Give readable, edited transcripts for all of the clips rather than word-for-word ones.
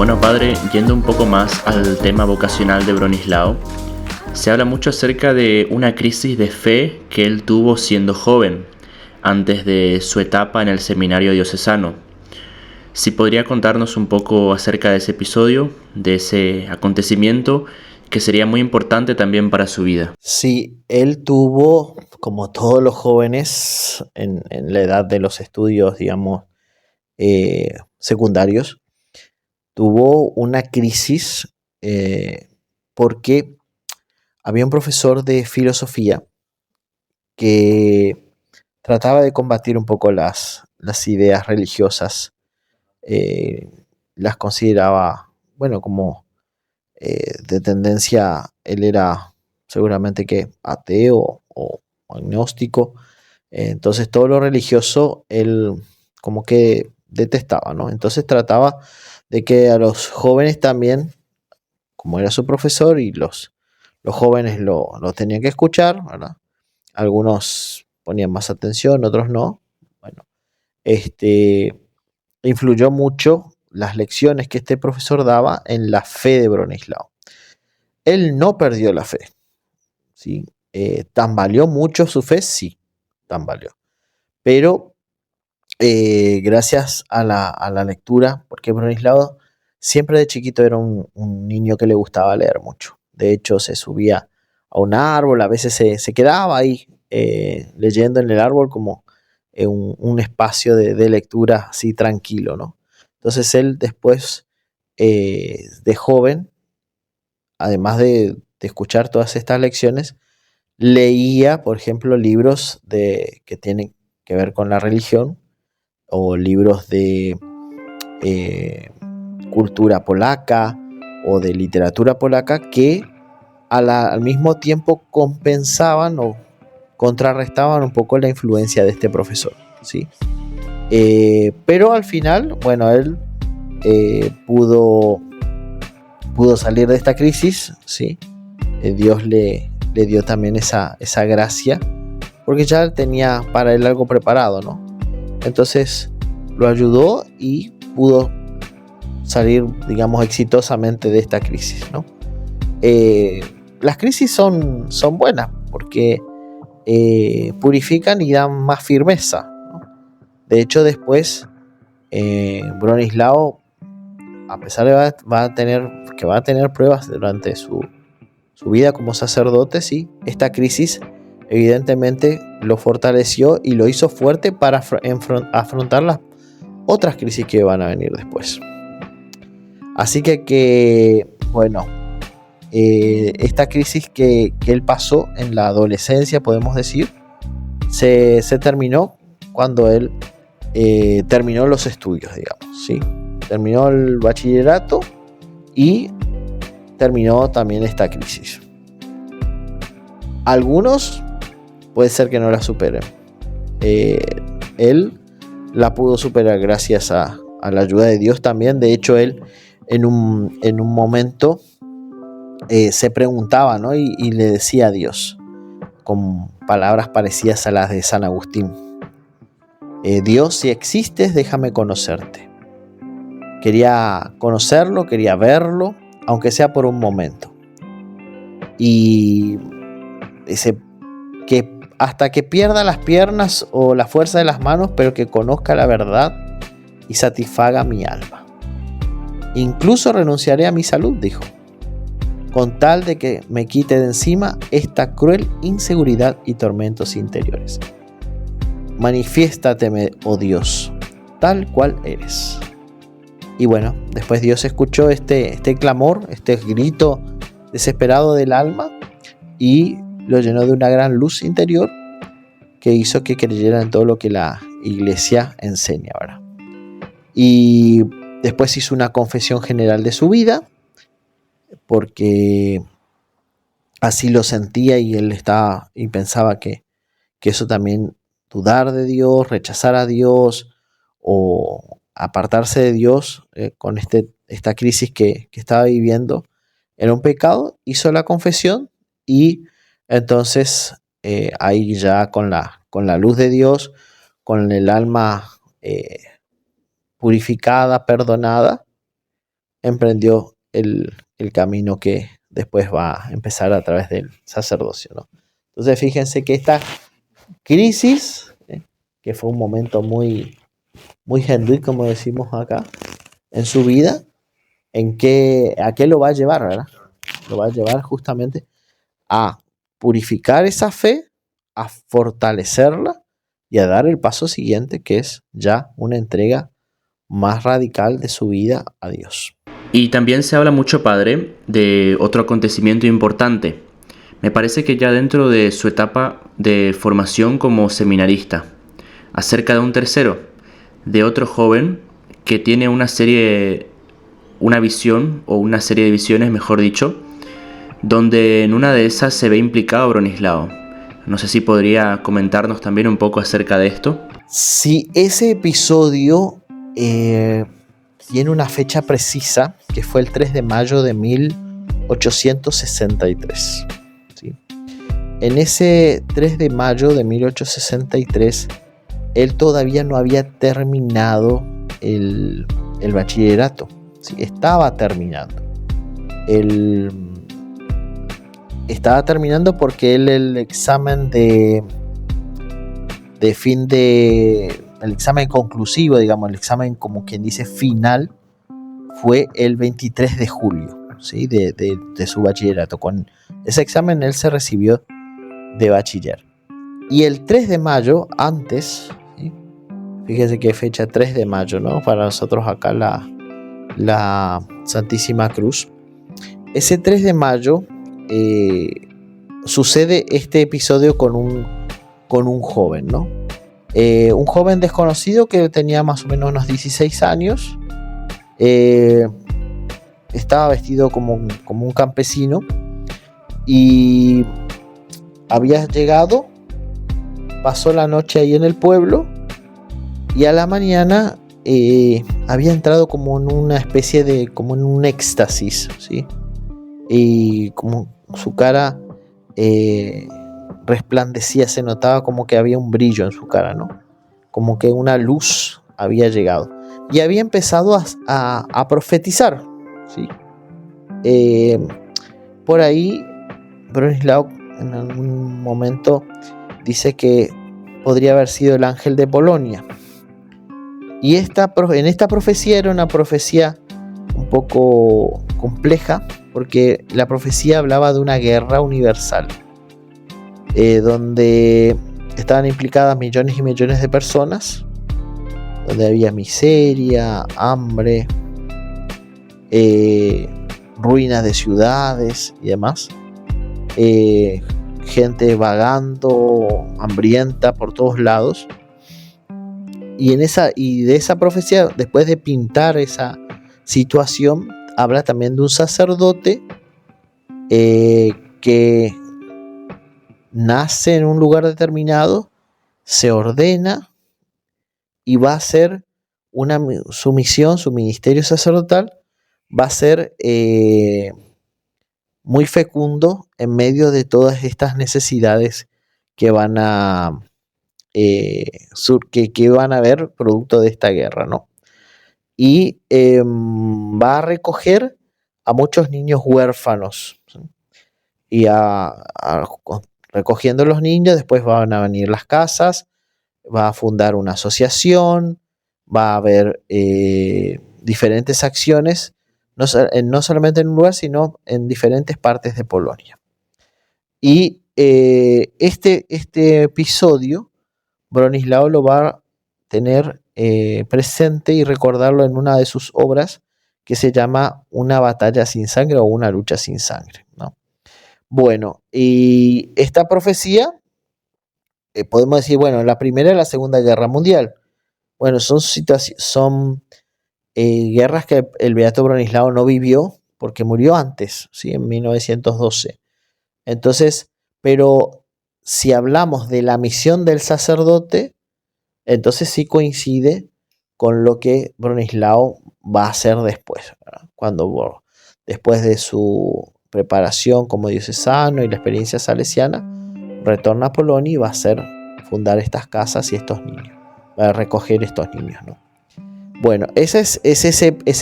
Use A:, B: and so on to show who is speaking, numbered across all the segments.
A: Bueno, padre, yendo un poco más al tema vocacional de Bronislao, se habla mucho acerca de una crisis de fe que él tuvo siendo joven, antes de su etapa en el seminario diocesano. Si podría contarnos un poco acerca de ese episodio, de ese acontecimiento, que sería muy importante también para su vida.
B: Sí, él tuvo, como todos los jóvenes en la edad de los estudios, digamos, secundarios, tuvo una crisis porque había un profesor de filosofía que trataba de combatir un poco las ideas religiosas. eh, las consideraba, bueno, como de tendencia, él era seguramente que ateo o agnóstico. Entonces todo lo religioso él como que detestaba, ¿no? Entonces trataba de que a los jóvenes también, como era su profesor y los jóvenes lo tenían que escuchar, ¿verdad? Algunos ponían más atención, otros no. Bueno, este influyó mucho las lecciones que este profesor daba en la fe de Bronislao. Él no perdió la fe, ¿sí? ¿Tambaleó mucho su fe? Sí, tambaleó. Pero gracias a la lectura, porque Bronislao siempre de chiquito era un niño que le gustaba leer mucho. De hecho, se subía a un árbol, a veces se quedaba ahí leyendo en el árbol como un espacio de lectura así tranquilo, ¿no? Entonces él después, de joven, además de escuchar todas estas lecciones, leía, por ejemplo, libros que tienen que ver con la religión o libros de eh, cultura polaca o de literatura polaca que al mismo tiempo compensaban o contrarrestaban un poco la influencia de este profesor, ¿sí? Pero al final, bueno, él pudo salir de esta crisis, ¿sí? Dios le dio también esa gracia, porque ya tenía para él algo preparado, ¿no? Entonces lo ayudó y pudo salir, digamos, exitosamente de esta crisis, ¿no? Las crisis son buenas porque purifican y dan más firmeza, ¿no? De hecho, después Bronislao, a pesar de que va a tener pruebas durante su vida como sacerdote, sí, esta crisis evidentemente lo fortaleció y lo hizo fuerte para afrontar las otras crisis que van a venir después. Así que bueno, esta crisis que él pasó en la adolescencia, podemos decir, se terminó cuando él terminó los estudios, digamos, ¿sí? Terminó el bachillerato y terminó también esta crisis. Algunos puede ser que no la superen. Él la pudo superar gracias a la ayuda de Dios también. De hecho, él en un momento se preguntaba, ¿no? Y le decía a Dios con palabras parecidas a las de San Agustín: Dios, si existes, déjame conocerte. Quería conocerlo, quería verlo, aunque sea por un momento. Y dice que hasta que pierda las piernas o la fuerza de las manos, pero que conozca la verdad y satisfaga mi alma. Incluso renunciaré a mi salud, dijo, con tal de que me quite de encima esta cruel inseguridad y tormentos interiores. Manifiéstate, oh Dios, tal cual eres. Y bueno, después Dios escuchó este clamor, este grito desesperado del alma, y lo llenó de una gran luz interior que hizo que creyera en todo lo que la iglesia enseña, ¿verdad? Y después hizo una confesión general de su vida, porque así lo sentía y él estaba y pensaba que eso también, dudar de Dios, rechazar a Dios o apartarse de Dios con esta crisis que estaba viviendo, era un pecado. Hizo la confesión y entonces ahí ya con la luz de Dios, con el alma purificada, perdonada, emprendió el camino que después va a empezar a través del sacerdocio, ¿no? Entonces fíjense que esta crisis, que fue un momento muy, muy Henry, como decimos acá, en su vida, ¿a qué lo va a llevar, verdad? Lo va a llevar justamente a purificar esa fe, a fortalecerla y a dar el paso siguiente, que es ya una entrega más radical de su vida a Dios.
A: Y también se habla mucho, padre, de otro acontecimiento importante. Me parece que ya dentro de su etapa de formación como seminarista, acerca de un tercero, de otro joven que tiene una visión, o una serie de visiones, mejor dicho, donde en una de esas se ve implicado Bronislao. No sé si podría comentarnos también un poco acerca de esto.
B: Sí, ese episodio tiene una fecha precisa, que fue el 3 de mayo de 1863. ¿Sí? En ese 3 de mayo de 1863, él todavía no había terminado el bachillerato. ¿Sí? Estaba terminando. Estaba terminando porque el examen el examen conclusivo, digamos, el examen como quien dice final, fue el 23 de julio, ¿sí? de su bachillerato. Con ese examen él se recibió de bachiller. Y el 3 de mayo, antes, ¿sí? Fíjese qué fecha, 3 de mayo, ¿no? Para nosotros acá la Santísima Cruz. Ese 3 de mayo sucede este episodio con un joven, ¿no? Un joven desconocido que tenía más o menos unos 16 años. Estaba vestido como un campesino y había llegado, pasó la noche ahí en el pueblo y a la mañana había entrado como en una especie de, como en un éxtasis, ¿sí? Y como su cara resplandecía, se notaba como que había un brillo en su cara, ¿no? Como que una luz había llegado y había empezado a profetizar, ¿sí? Por ahí Bronislaw en algún momento dice que podría haber sido el ángel de Polonia. Y en esta profecía era una profecía un poco compleja, porque la profecía hablaba de una guerra universal, donde estaban implicadas millones y millones de personas, donde había miseria, hambre, ruinas de ciudades y demás, gente vagando, hambrienta por todos lados. Y de esa profecía, después de pintar esa situación, habla también de un sacerdote que nace en un lugar determinado, se ordena y va a hacer su misión, su ministerio sacerdotal, va a ser muy fecundo en medio de todas estas necesidades que van a que van a haber producto de esta guerra, ¿no? Y va a recoger a muchos niños huérfanos, ¿sí? Y recogiendo los niños, después van a venir las casas, va a fundar una asociación, va a haber diferentes acciones, no solamente en un lugar, sino en diferentes partes de Polonia. Y este episodio Bronislao lo va a tener presente y recordarlo en una de sus obras que se llama Una batalla sin sangre o Una lucha sin sangre, ¿no? Bueno, y esta profecía, podemos decir, bueno, la Primera y la Segunda Guerra Mundial. Bueno, son guerras que el beato Bronislao no vivió porque murió antes, ¿sí? En 1912. Entonces, pero si hablamos de la misión del sacerdote, entonces sí coincide con lo que Bronislao va a hacer después, ¿verdad? Después de su preparación como diocesano y la experiencia salesiana, retorna a Polonia y va a fundar estas casas y estos niños, va a recoger estos niños, ¿no? Bueno, ese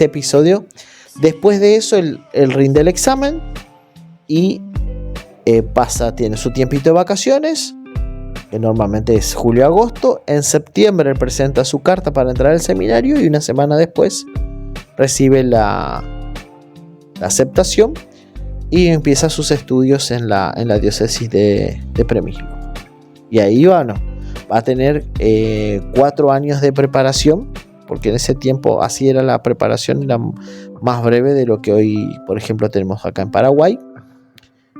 B: episodio Después de eso, él rinde el examen y tiene su tiempito de vacaciones, que normalmente es julio-agosto. En septiembre él presenta su carta para entrar al seminario y una semana después recibe la aceptación y empieza sus estudios en la diócesis de Přemysl. Y ahí va a tener 4 años de preparación, porque en ese tiempo así era la preparación, era más breve de lo que hoy, por ejemplo, tenemos acá en Paraguay.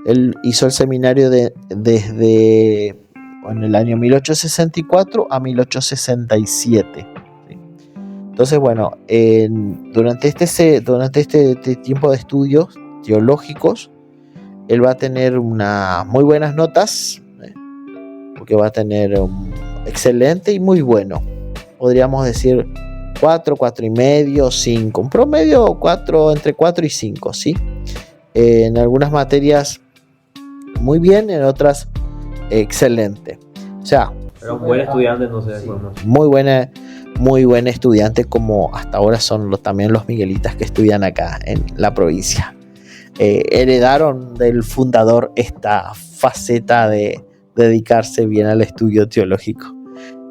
B: Él hizo el seminario desde el año 1864 a 1867. Entonces, bueno, durante este tiempo de estudios teológicos, él va a tener unas muy buenas notas, porque va a tener excelente y muy bueno. Podríamos decir 4, 4,5, 5. Un promedio entre 4 y 5, ¿sí? En algunas materias muy bien, en otras excelente. O sea,
C: era un buen estudiante, no sé. Sí.
B: Muy buen estudiante, como hasta ahora son también los miguelitas que estudian acá en la provincia. Heredaron del fundador esta faceta de dedicarse bien al estudio teológico.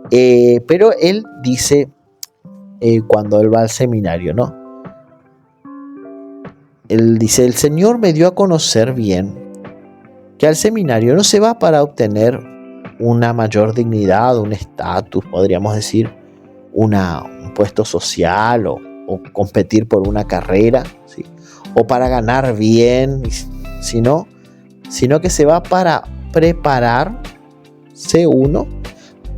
B: Pero él dice, cuando él va al seminario, ¿no? Él dice: el Señor me dio a conocer bien que al seminario no se va para obtener una mayor dignidad, un estatus, podríamos decir, un puesto social o competir por una carrera, ¿sí? O para ganar bien, sino que se va para prepararse uno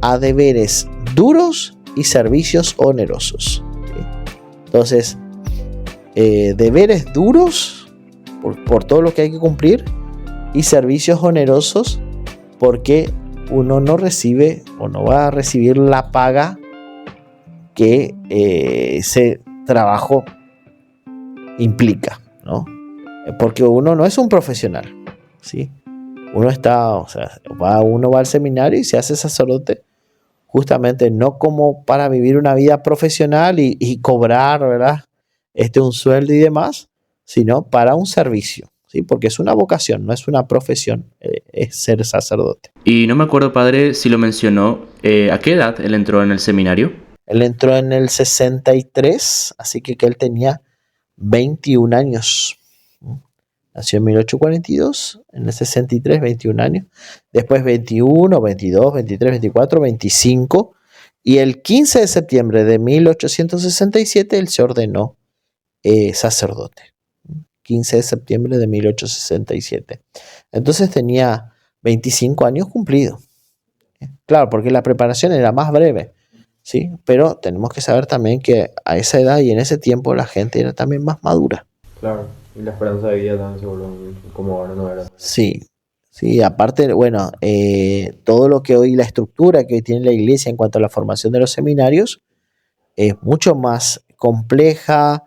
B: a deberes duros y servicios onerosos, ¿sí? Entonces, deberes duros por todo lo que hay que cumplir y servicios onerosos porque uno no recibe o no va a recibir la paga que ese trabajo implica, ¿no? Porque uno no es un profesional, ¿sí? Uno va al seminario y se hace sacerdote justamente no como para vivir una vida profesional y cobrar, ¿verdad? Un sueldo y demás, sino para un servicio, ¿sí? Porque es una vocación, no es una profesión, es ser sacerdote.
A: Y no me acuerdo, padre, si lo mencionó, ¿a qué edad él entró en el seminario?
B: Él entró en el 63, así que él tenía 21 años. Nació en 1842, en el 63, 21 años. Después 21, 22, 23, 24, 25. Y el 15 de septiembre de 1867 él se ordenó sacerdote. 15 de septiembre de 1867. Entonces tenía 25 años cumplidos. Claro, porque la preparación era más breve, ¿sí? Pero tenemos que saber también que a esa edad y en ese tiempo la gente era también más madura.
C: Claro, y la esperanza de vida también se volvió como ahora no era.
B: Sí, aparte, bueno, todo lo que hoy, la estructura que hoy tiene la iglesia en cuanto a la formación de los seminarios es mucho más compleja,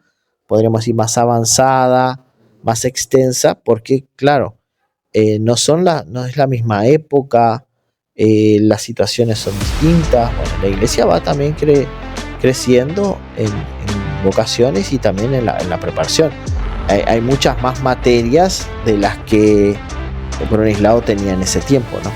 B: podríamos decir más avanzada, más extensa, porque claro, no es la misma época, las situaciones son distintas. Bueno, la iglesia va también creciendo en vocaciones y también en la preparación. Hay muchas más materias de las que Bronislao tenía en ese tiempo, ¿no?